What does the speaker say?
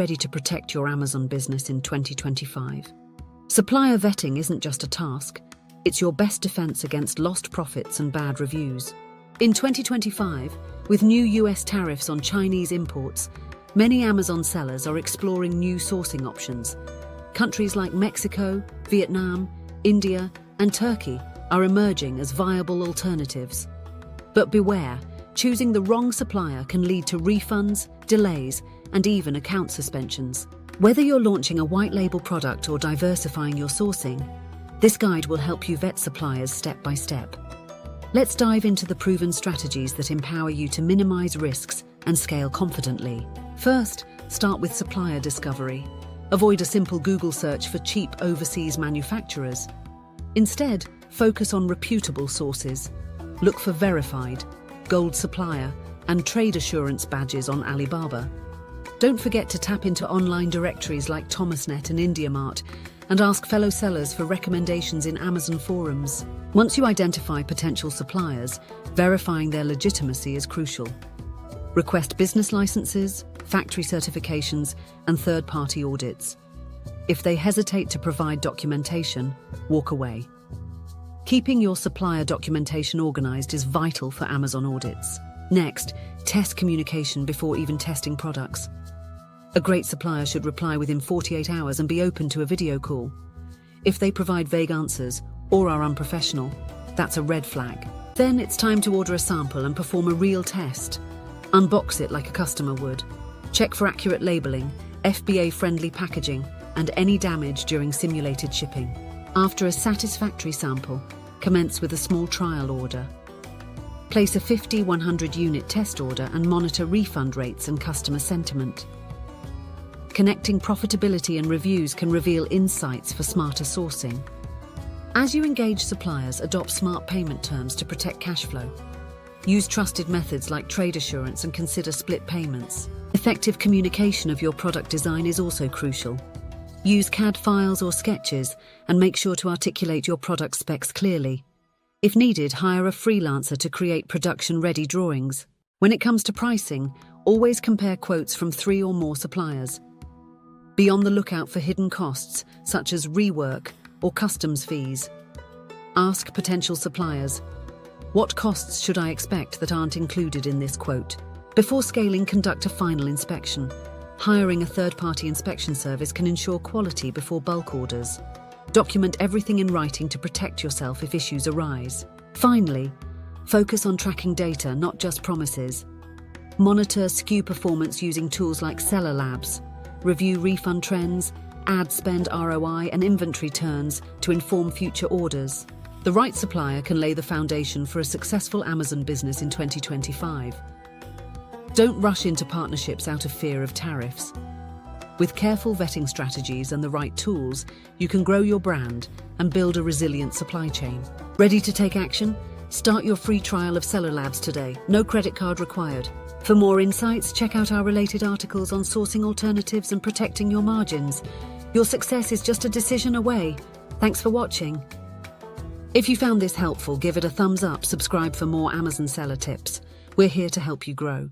ready to protect your Amazon business in 2025? Supplier vetting isn't just a task, it's your best defense against lost profits and bad reviews. In 2025, with new US tariffs on Chinese imports, many Amazon sellers are exploring new sourcing options. Countries like Mexico, Vietnam, India, and Turkey are emerging as viable alternatives. But beware, choosing the wrong supplier can lead to refunds, delays, and even account suspensions. Whether you're launching a white label product or diversifying your sourcing, this guide will help you vet suppliers step by step. Let's dive into the proven strategies that empower you to minimize risks and scale confidently. First, start with supplier discovery. Avoid a simple Google search for cheap overseas manufacturers. Instead, focus on reputable sources. Look for verified, gold supplier, and trade assurance badges on Alibaba. Don't forget to tap into online directories like Thomasnet and IndiaMart and ask fellow sellers for recommendations in Amazon forums. Once you identify potential suppliers, verifying their legitimacy is crucial. Request business licenses, factory certifications, and third-party audits. If they hesitate to provide documentation, walk away. Keeping your supplier documentation organized is vital for Amazon audits. Next, test communication before even testing products. A great supplier should reply within 48 hours and be open to a video call. If they provide vague answers or are unprofessional, that's a red flag. Then it's time to order a sample and perform a real test. Unbox it like a customer would. Check for accurate labeling, FBA-friendly packaging, and any damage during simulated shipping. After a satisfactory sample, commence with a small trial order. Place a 50-100 unit test order and monitor refund rates and customer sentiment. Connecting profitability and reviews can reveal insights for smarter sourcing. As you engage suppliers, adopt smart payment terms to protect cash flow. Use trusted methods like trade assurance and consider split payments. Effective communication of your product design is also crucial. Use CAD files or sketches and make sure to articulate your product specs clearly. If needed, hire a freelancer to create production-ready drawings. When it comes to pricing, always compare quotes from 3 or more suppliers. Be on the lookout for hidden costs, such as rework or customs fees. Ask potential suppliers, what costs should I expect that aren't included in this quote? Before scaling, conduct a final inspection. Hiring a third-party inspection service can ensure quality before bulk orders. Document everything in writing to protect yourself if issues arise. Finally, focus on tracking data, not just promises. Monitor SKU performance using tools like Sellar Labs. Review refund trends, ad spend ROI, and inventory turns to inform future orders. The right supplier can lay the foundation for a successful Amazon business in 2025. Don't rush into partnerships out of fear of tariffs. With careful vetting strategies and the right tools, you can grow your brand and build a resilient supply chain. Ready to take action? Start your free trial of Sellar Labs today. No credit card required. For more insights, check out our related articles on sourcing alternatives and protecting your margins. Your success is just a decision away. Thanks for watching. If you found this helpful, give it a thumbs up, subscribe for more Amazon seller tips. We're here to help you grow.